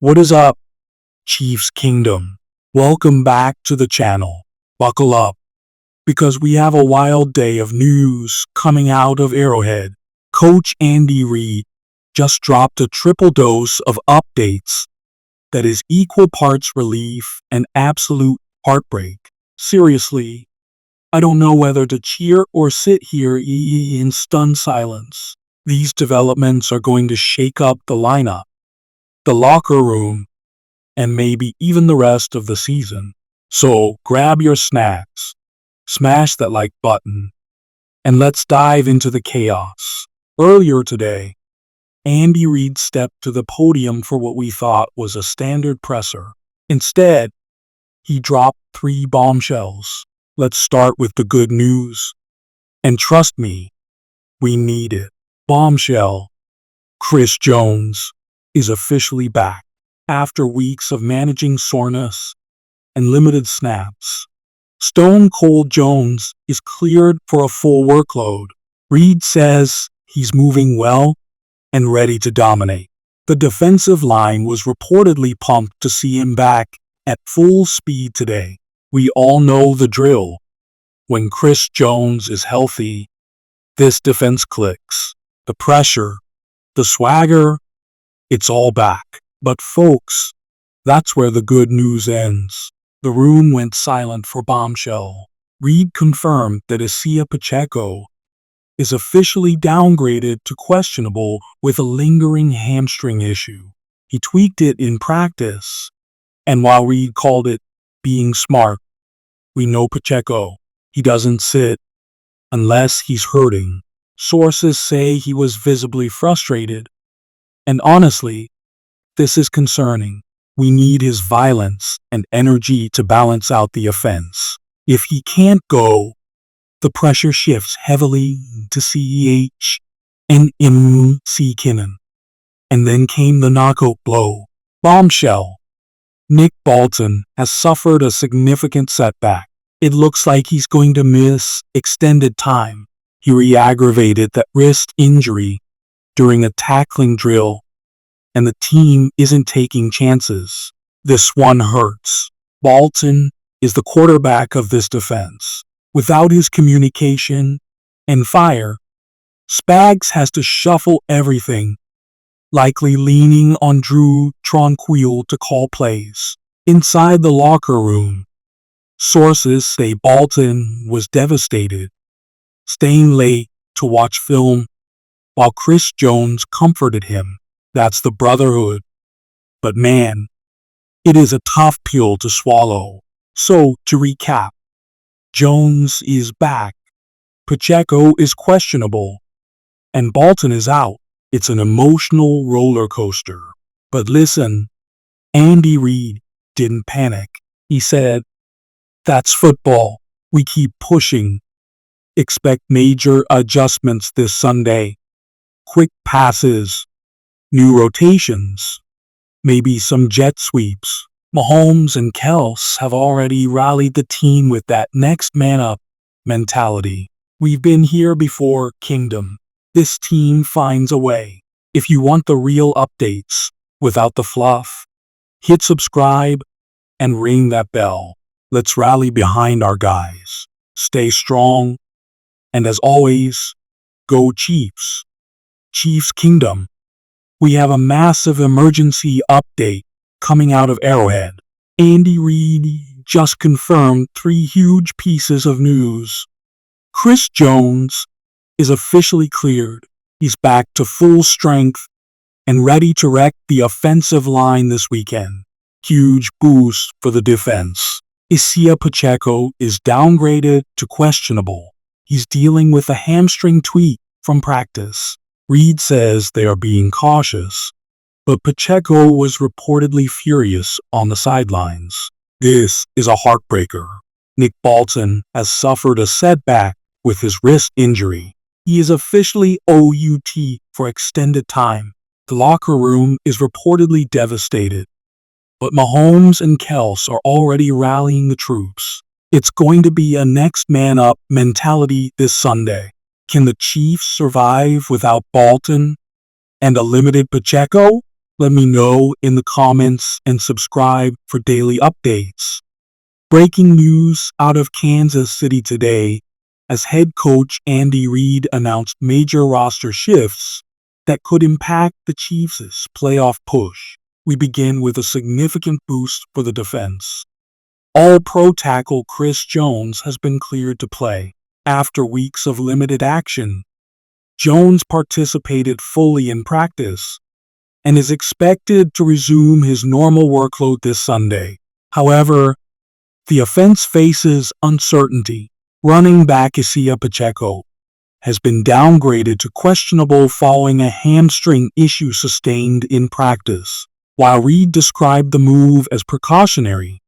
What is up, Chiefs Kingdom? Welcome back to the channel. Buckle up, because we have a wild day of news coming out of Arrowhead. Coach Andy Reid just dropped a triple dose of updates that is equal parts relief and absolute heartbreak. Seriously, I don't know whether to cheer or sit here in stunned silence. These developments are going to shake up the lineup, the locker room, and maybe even the rest of the season. So grab your snacks, smash that like button, and let's dive into the chaos. Earlier today, Andy Reid stepped to the podium for what we thought was a standard presser. Instead, he dropped 3 bombshells. Let's start with the good news. And trust me, we need it. Bombshell: Chris Jones is officially back. After weeks of managing soreness and limited snaps, Stone Cold Jones is cleared for a full workload. Reid says he's moving well and ready to dominate. The defensive line was reportedly pumped to see him back at full speed today. We all know the drill. When Chris Jones is healthy, this defense clicks. The pressure, the swagger, it's all back. But folks, that's where the good news ends. The room went silent for bombshell. Reid confirmed that Isaiah Pacheco is officially downgraded to questionable with a lingering hamstring issue. He tweaked it in practice, and while Reid called it being smart, we know Pacheco. He doesn't sit unless he's hurting. Sources say he was visibly frustrated, and honestly, this is concerning. We need his violence and energy to balance out the offense. If he can't go, the pressure shifts heavily to CEH and MC Kinnon. And then came the knockout blow. Bombshell: Nick Bolton has suffered a significant setback. It looks like he's going to miss extended time. He re-aggravated that wrist injury during a tackling drill, and the team isn't taking chances. This one hurts. Bolton is the quarterback of this defense. Without his communication and fire, Spags has to shuffle everything, likely leaning on Drew Tranquil to call plays. Inside the locker room, sources say Bolton was devastated, staying late to watch film while Chris Jones comforted him. That's the brotherhood. But man, it is a tough pill to swallow. So, to recap, Jones is back, Pacheco is questionable, and Bolton is out. It's an emotional roller coaster. But listen, Andy Reid didn't panic. He said, "That's football. We keep pushing. Expect major adjustments this Sunday. Quick passes, new rotations, maybe some jet sweeps." Mahomes and Kels have already rallied the team with that next man up mentality. We've been here before, Kingdom. This team finds a way. If you want the real updates without the fluff, hit subscribe and ring that bell. Let's rally behind our guys. Stay strong, and as always, go Chiefs. Chiefs Kingdom. We have a massive emergency update coming out of Arrowhead. Andy Reid just confirmed 3 huge pieces of news. Chris Jones is officially cleared. He's back to full strength and ready to wreck the offensive line this weekend. Huge boost for the defense. Isaiah Pacheco is downgraded to questionable. He's dealing with a hamstring tweak from practice. Reid says they are being cautious, but Pacheco was reportedly furious on the sidelines. This is a heartbreaker. Nick Bolton has suffered a setback with his wrist injury. He is officially OUT for extended time. The locker room is reportedly devastated, but Mahomes and Kels are already rallying the troops. It's going to be a next man up mentality this Sunday. Can the Chiefs survive without Bolton and a limited Pacheco? Let me know in the comments and subscribe for daily updates. Breaking news out of Kansas City today, as head coach Andy Reid announced major roster shifts that could impact the Chiefs' playoff push. We begin with a significant boost for the defense. All-Pro tackle Chris Jones has been cleared to play. After weeks of limited action, Jones participated fully in practice and is expected to resume his normal workload this Sunday. However, the offense faces uncertainty. Running back Isaiah Pacheco has been downgraded to questionable following a hamstring issue sustained in practice. While Reid described the move as precautionary,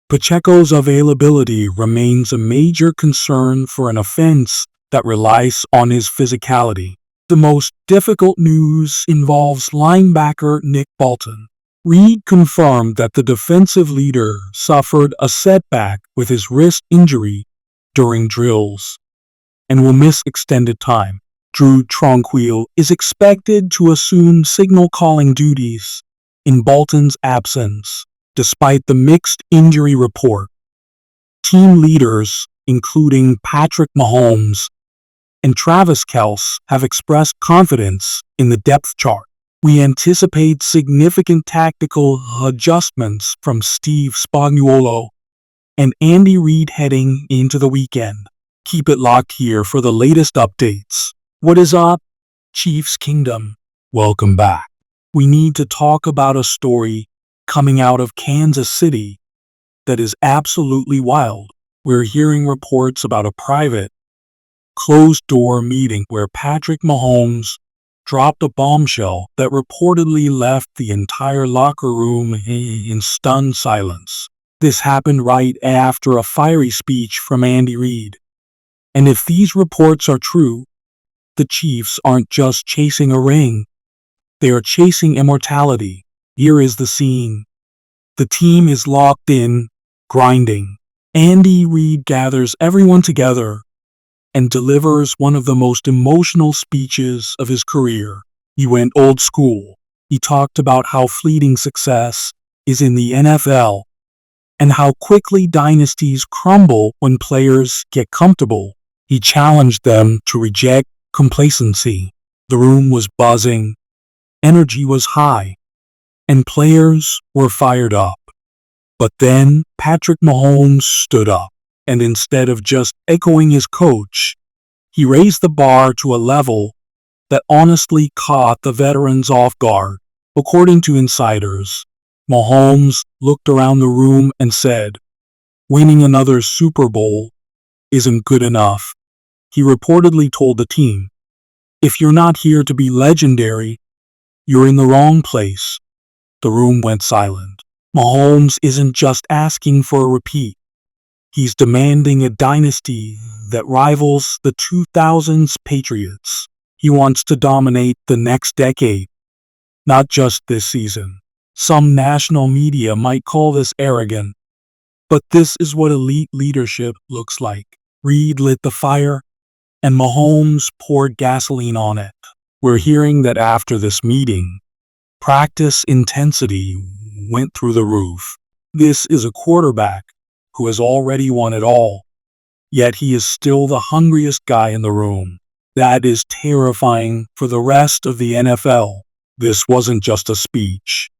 Pacheco's availability remains a major concern for an offense that relies on his physicality. The most difficult news involves linebacker Nick Bolton. Reid confirmed that the defensive leader suffered a setback with his wrist injury during drills and will miss extended time. Drew Tranquil is expected to assume signal calling duties in Bolton's absence, despite the mixed injury report. Team leaders, including Patrick Mahomes and Travis Kelce, have expressed confidence in the depth chart. We anticipate significant tactical adjustments from Steve Spagnuolo and Andy Reid heading into the weekend. Keep it locked here for the latest updates. What is up, Chiefs Kingdom? Welcome back. We need to talk about a story coming out of Kansas City that is absolutely wild. We're hearing reports about a private, closed-door meeting where Patrick Mahomes dropped a bombshell that reportedly left the entire locker room in stunned silence. This happened right after a fiery speech from Andy Reid. And if these reports are true, the Chiefs aren't just chasing a ring, they are chasing immortality. Here is the scene. The team is locked in, grinding. Andy Reid gathers everyone together and delivers one of the most emotional speeches of his career. He went old school. He talked about how fleeting success is in the NFL and how quickly dynasties crumble when players get comfortable. He challenged them to reject complacency. The room was buzzing, energy was high, and players were fired up. But then Patrick Mahomes stood up, and instead of just echoing his coach, he raised the bar to a level that honestly caught the veterans off guard. According to insiders, Mahomes looked around the room and said, "Winning another Super Bowl isn't good enough." He reportedly told the team, "If you're not here to be legendary, you're in the wrong place." The room went silent. Mahomes isn't just asking for a repeat. He's demanding a dynasty that rivals the 2000s Patriots. He wants to dominate the next decade, not just this season. Some national media might call this arrogant, but this is what elite leadership looks like. Reid lit the fire, and Mahomes poured gasoline on it. We're hearing that after this meeting, practice intensity went through the roof. This is a quarterback who has already won it all, yet he is still the hungriest guy in the room. That is terrifying for the rest of the NFL. This wasn't just a speech.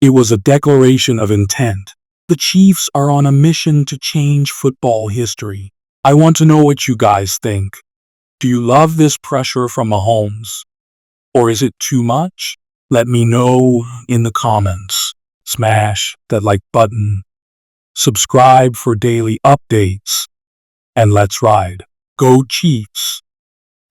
It was a declaration of intent. The Chiefs are on a mission to change football history. I want to know what you guys think. Do you love this pressure from Mahomes? Or is it too much? Let me know in the comments. Smash that like button. Subscribe for daily updates. And let's ride. Go Chiefs!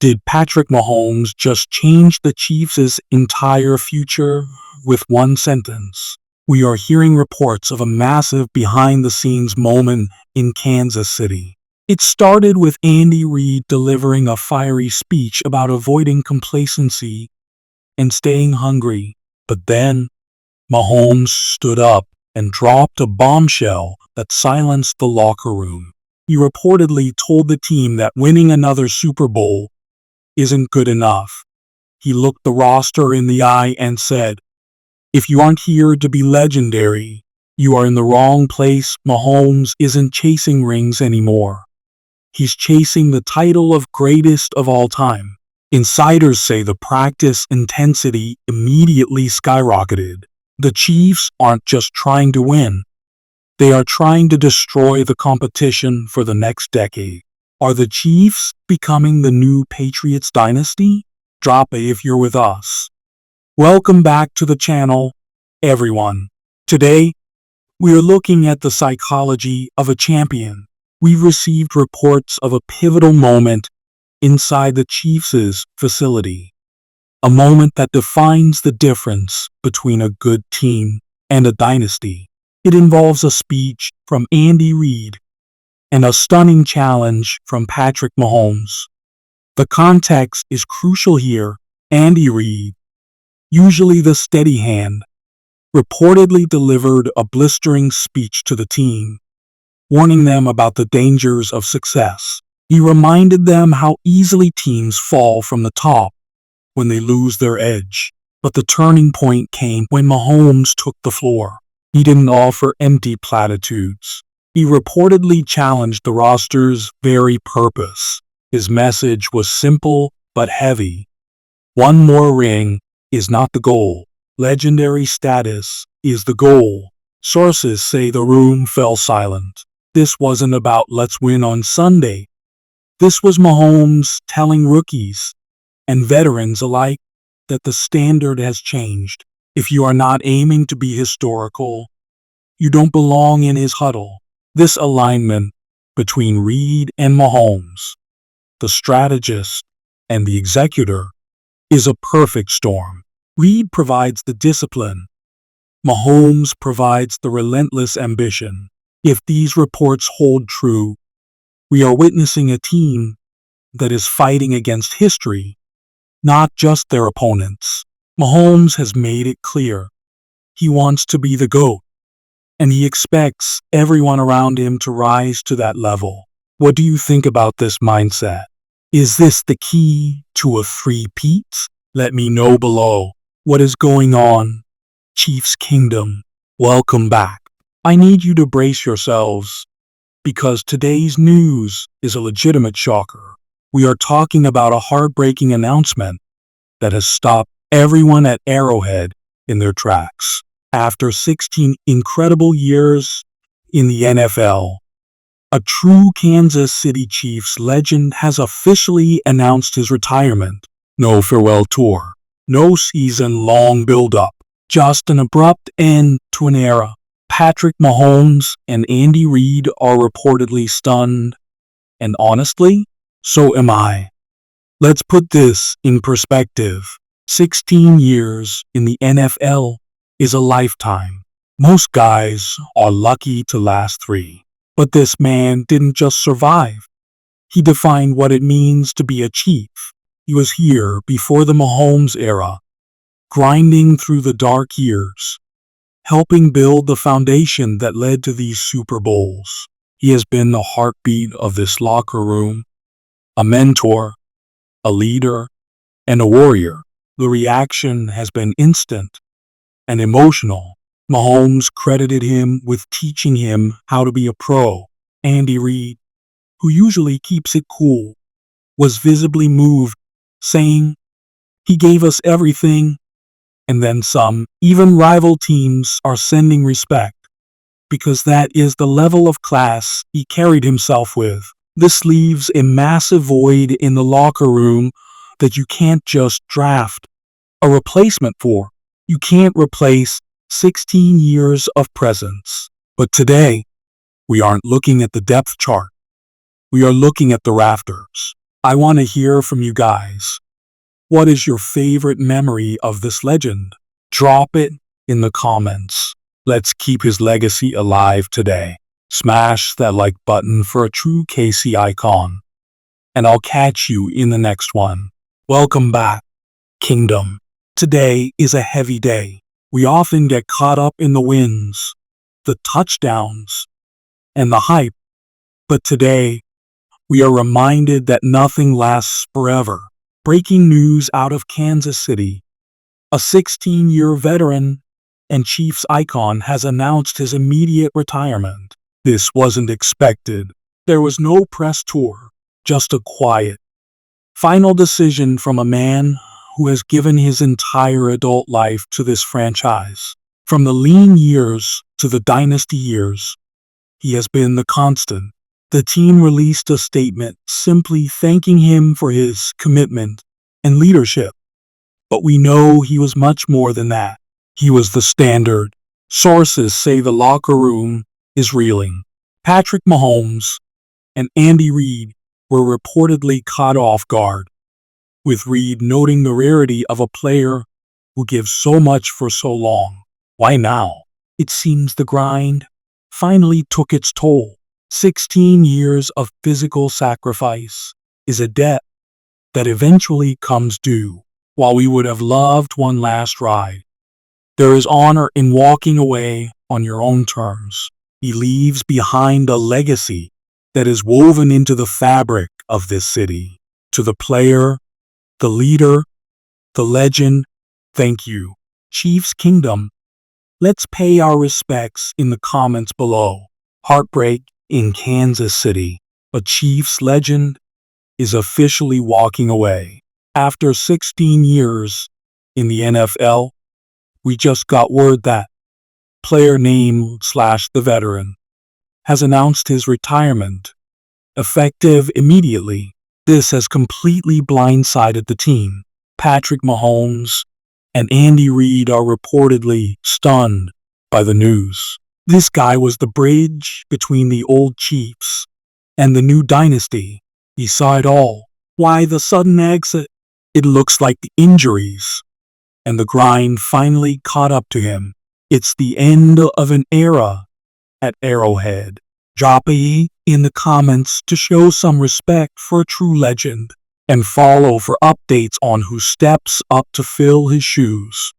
Did Patrick Mahomes just change the Chiefs' entire future with one sentence? We are hearing reports of a massive behind-the-scenes moment in Kansas City. It started with Andy Reid delivering a fiery speech about avoiding complacency and staying hungry. But then, Mahomes stood up and dropped a bombshell that silenced the locker room. He reportedly told the team that winning another Super Bowl isn't good enough. He looked the roster in the eye and said, If you aren't here to be legendary, you are in the wrong place. Mahomes isn't chasing rings anymore. He's chasing the title of greatest of all time. Insiders say the practice intensity immediately skyrocketed. The Chiefs aren't just trying to win. They are trying to destroy the competition for the next decade. Are the Chiefs becoming the new Patriots dynasty? Drop a if you're with us. Welcome back to the channel, everyone. Today, we are looking at the psychology of a champion. We've received reports of a pivotal moment inside the Chiefs' facility. A moment that defines the difference between a good team and a dynasty. It involves a speech from Andy Reid and a stunning challenge from Patrick Mahomes. The context is crucial here. Andy Reid, usually the steady hand, reportedly delivered a blistering speech to the team, warning them about the dangers of success. He reminded them how easily teams fall from the top when they lose their edge. But the turning point came when Mahomes took the floor. He didn't offer empty platitudes. He reportedly challenged the roster's very purpose. His message was simple but heavy. One more ring is not the goal. Legendary status is the goal. Sources say the room fell silent. This wasn't about let's win on Sunday. This was Mahomes telling rookies and veterans alike that the standard has changed. If you are not aiming to be historical, you don't belong in his huddle. This alignment between Reid and Mahomes, the strategist and the executor, is a perfect storm. Reid provides the discipline. Mahomes provides the relentless ambition. If these reports hold true, we are witnessing a team that is fighting against history, not just their opponents. Mahomes has made it clear. He wants to be the GOAT, and he expects everyone around him to rise to that level. What do you think about this mindset? Is this the key to a three-peat? Let me know below. What is going on, Chiefs Kingdom? Welcome back. I need you to brace yourselves, because today's news is a legitimate shocker. We are talking about a heartbreaking announcement that has stopped everyone at Arrowhead in their tracks. After 16 incredible years in the NFL, a true Kansas City Chiefs legend has officially announced his retirement. No farewell tour, no season-long build-up, just an abrupt end to an era. Patrick Mahomes and Andy Reid are reportedly stunned, and honestly, so am I. Let's put this in perspective. 16 years in the NFL is a lifetime. Most guys are lucky to last 3. But this man didn't just survive. He defined what it means to be a Chief. He was here before the Mahomes era, grinding through the dark years, helping build the foundation that led to these Super Bowls. He has been the heartbeat of this locker room, a mentor, a leader, and a warrior. The reaction has been instant and emotional. Mahomes credited him with teaching him how to be a pro. Andy Reid, who usually keeps it cool, was visibly moved, saying, "He gave us everything, and then some. Even rival teams are sending respect, because that is the level of class he carried himself with." This leaves a massive void in the locker room that you can't just draft a replacement for. You can't replace 16 years of presence. But today, we aren't looking at the depth chart. We are looking at the rafters. I want to hear from you guys. What is your favorite memory of this legend? Drop it in the comments. Let's keep his legacy alive today. Smash that like button for a true KC icon. And I'll catch you in the next one. Welcome back, Kingdom. Today is a heavy day. We often get caught up in the wins, the touchdowns, and the hype. But today, we are reminded that nothing lasts forever. Breaking news out of Kansas City. A 16-year veteran and Chiefs icon has announced his immediate retirement. This wasn't expected. There was no press tour, just a quiet, final decision from a man who has given his entire adult life to this franchise. From the lean years to the dynasty years, he has been the constant. The team released a statement simply thanking him for his commitment and leadership. But we know he was much more than that. He was the standard. Sources say the locker room is reeling. Patrick Mahomes and Andy Reid were reportedly caught off guard, with Reid noting the rarity of a player who gives so much for so long. Why now? It seems the grind finally took its toll. 16 years of physical sacrifice is a debt that eventually comes due. While we would have loved one last ride, there is honor in walking away on your own terms. He leaves behind a legacy that is woven into the fabric of this city. To the player, the leader, the legend, thank you. Chiefs Kingdom, let's pay our respects in the comments below. Heartbreak in Kansas City. A Chiefs legend is officially walking away. After 16 years in the NFL, we just got word that player name / the veteran has announced his retirement, effective immediately. This has completely blindsided the team. Patrick Mahomes and Andy Reid are reportedly stunned by the news. This guy was the bridge between the old Chiefs and the new dynasty. He saw it all. Why the sudden exit? It looks like the injuries and the grind finally caught up to him. It's the end of an era at Arrowhead. Drop a in the comments to show some respect for a true legend, and follow for updates on who steps up to fill his shoes.